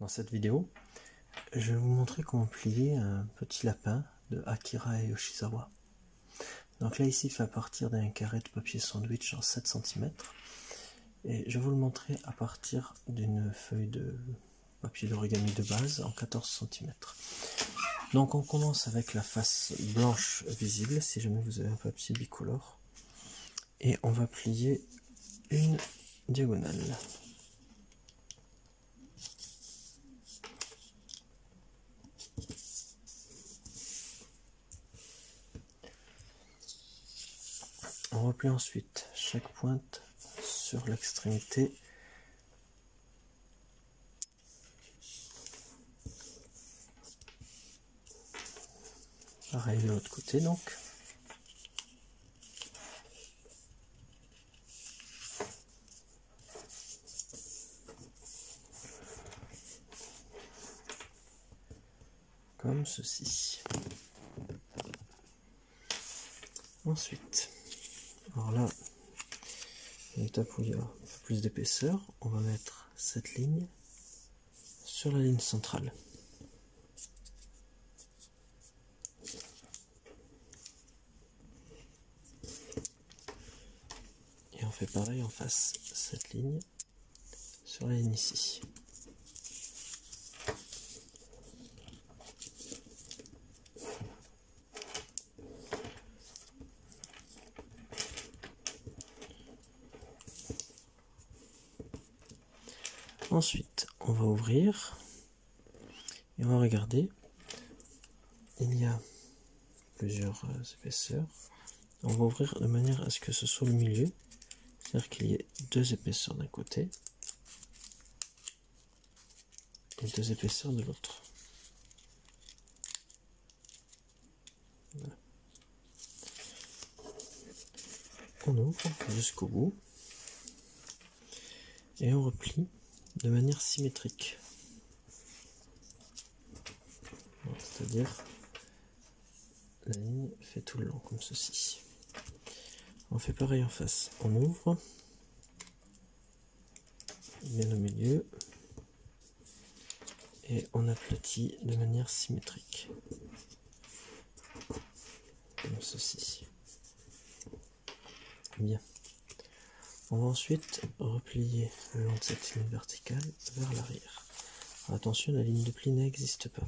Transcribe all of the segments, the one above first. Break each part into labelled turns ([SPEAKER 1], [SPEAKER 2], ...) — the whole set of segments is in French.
[SPEAKER 1] Dans cette vidéo, je vais vous montrer comment plier un petit lapin de Akira et Yoshizawa. Donc là ici, il fait à partir d'un carré de papier sandwich en 7 cm. Et je vais vous le montrer à partir d'une feuille de papier d'origami de base en 14 cm. Donc on commence avec la face blanche visible, si jamais vous avez un papier bicolore. Et on va plier une diagonale. On replie ensuite chaque pointe sur l'extrémité. Pareil de l'autre côté donc. Comme ceci. Ensuite, alors là, l'étape où il y a un peu plus d'épaisseur, on va mettre cette ligne sur la ligne centrale. Et on fait pareil en face, cette ligne sur la ligne ici. Ensuite, on va ouvrir et on va regarder. Il y a plusieurs épaisseurs. On va ouvrir de manière à ce que ce soit le milieu, c'est-à-dire qu'il y ait deux épaisseurs d'un côté et deux épaisseurs de l'autre. Voilà. On ouvre jusqu'au bout et on replie de manière symétrique, c'est-à-dire la ligne fait tout le long comme ceci. On fait pareil en face, on ouvre bien au milieu et on aplatit de manière symétrique comme ceci. Bien. On va ensuite replier le long de cette ligne verticale vers l'arrière. Attention, la ligne de pli n'existe pas.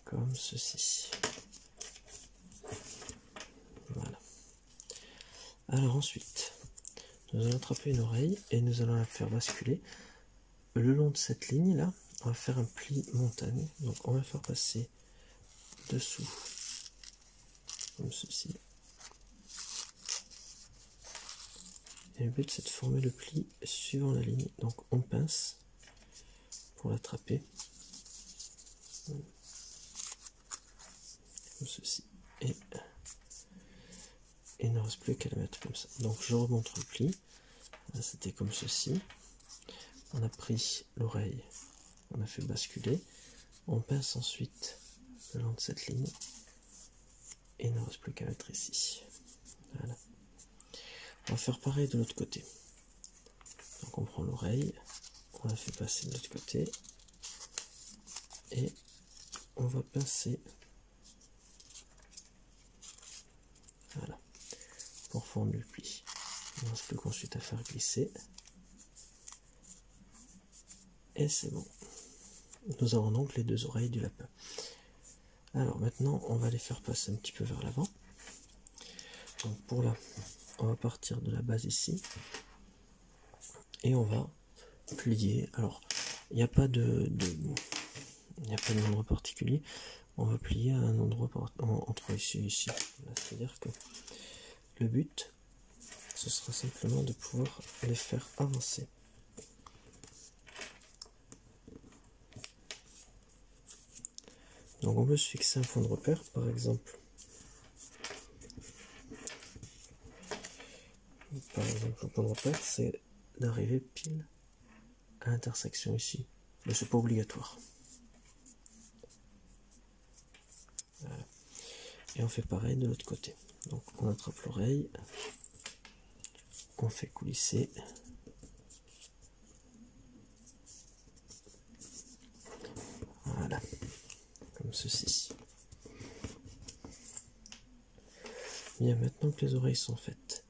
[SPEAKER 1] Comme ceci. Voilà. Alors ensuite, nous allons attraper une oreille et nous allons la faire basculer le long de cette ligne là. On va faire un pli montagne, donc on va faire passer dessous comme ceci. Et le but c'est de former le pli suivant la ligne, donc on pince pour l'attraper comme ceci et il ne reste plus qu'à le mettre comme ça. Donc je remonte le pli, c'était comme ceci, on a pris l'oreille, on a fait basculer, on pince ensuite le long de cette ligne et il ne reste plus qu'à mettre ici. Voilà. On va faire pareil de l'autre côté. Donc on prend l'oreille, on la fait passer de l'autre côté et on va pincer, voilà, pour former le pli. Il ne reste plus qu'ensuite à faire glisser et c'est bon. Nous avons donc les deux oreilles du lapin. Alors maintenant on va les faire passer un petit peu vers l'avant. Donc pour là, on va partir de la base ici et on va plier. Alors il n'y a pas d'endroit particulier. On va plier à un endroit entre ici et ici. C'est-à-dire que le but, ce sera simplement de pouvoir les faire avancer. Donc on peut se fixer un point de repère, par exemple. Le point de repère, c'est d'arriver pile à l'intersection ici. Mais c'est pas obligatoire. Voilà. Et on fait pareil de l'autre côté. Donc on attrape l'oreille, on fait coulisser. Voilà, comme ceci. Bien, maintenant que les oreilles sont faites,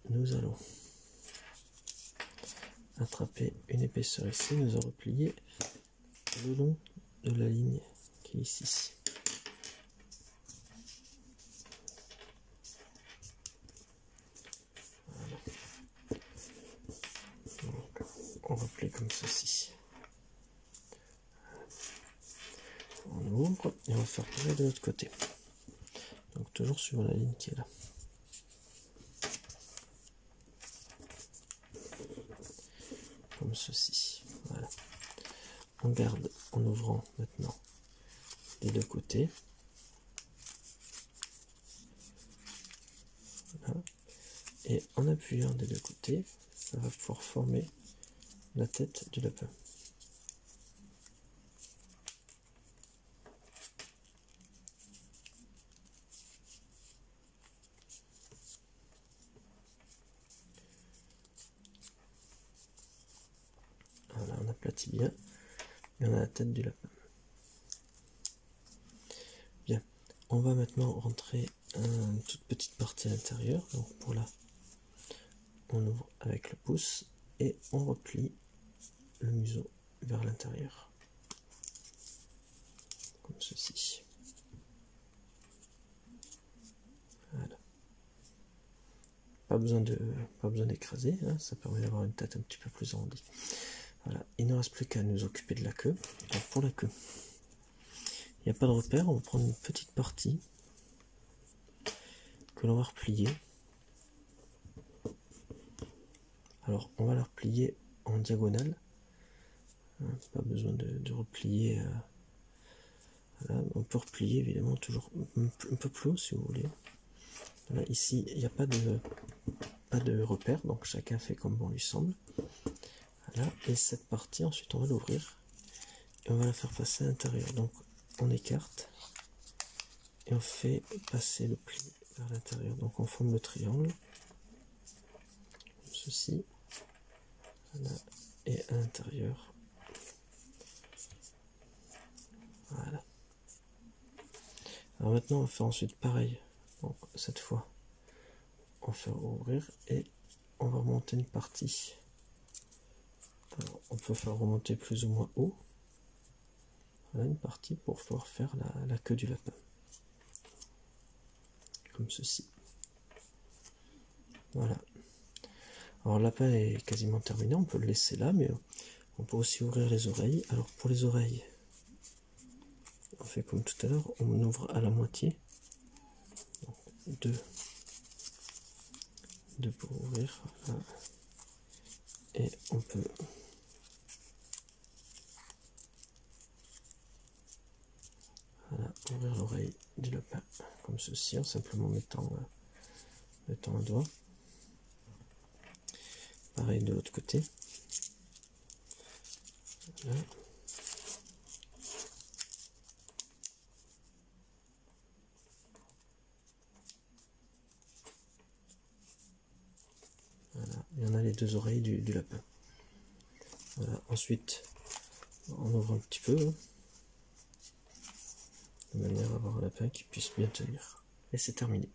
[SPEAKER 1] nous allons attraper une épaisseur ici, nous allons replier le long de la ligne qui est ici. Voilà. Donc, on replie comme ceci. On ouvre et on va faire pareil de l'autre côté. Donc toujours sur la ligne qui est là. Comme ceci. Voilà. On garde en ouvrant maintenant des deux côtés. Voilà. Et en appuyant des deux côtés, ça va pouvoir former la tête du lapin. Voilà, on aplatit bien et on a la tête du lapin. Bien, on va maintenant rentrer une toute petite partie à l'intérieur. Donc pour là, on ouvre avec le pouce et on replie le museau vers l'intérieur. Comme ceci. Voilà. Pas besoin d'écraser, hein, ça permet d'avoir une tête un petit peu plus arrondie. Voilà, il ne reste plus qu'à nous occuper de la queue. Donc pour la queue, il n'y a pas de repère, on va prendre une petite partie que l'on va replier. Alors on va la replier en diagonale, pas besoin de replier. Voilà, on peut replier évidemment toujours un peu plus haut si vous voulez. Voilà, ici il n'y a pas de repère, donc chacun fait comme bon lui semble. Voilà, et cette partie ensuite on va l'ouvrir et on va la faire passer à l'intérieur. Donc on écarte et on fait passer le pli vers l'intérieur. Donc on forme le triangle comme ceci. Voilà, et à l'intérieur. Voilà. Alors maintenant on va faire ensuite pareil. Donc cette fois on fait ouvrir et on va remonter une partie. Alors, on peut faire remonter plus ou moins haut. Voilà une partie pour pouvoir faire la queue du lapin. Comme ceci. Voilà. Alors le lapin est quasiment terminé, on peut le laisser là, mais on peut aussi ouvrir les oreilles. Alors pour les oreilles, on fait comme tout à l'heure, on ouvre à la moitié. Donc, deux pour ouvrir. Voilà. Et on peut ouvrir l'oreille du lapin comme ceci en simplement mettant un doigt. Pareil de l'autre côté. Voilà. Voilà, il y en a les deux oreilles du lapin. Voilà. Ensuite, on ouvre un petit peu, hein, de manière à avoir un lapin qui puisse bien tenir. Et c'est terminé.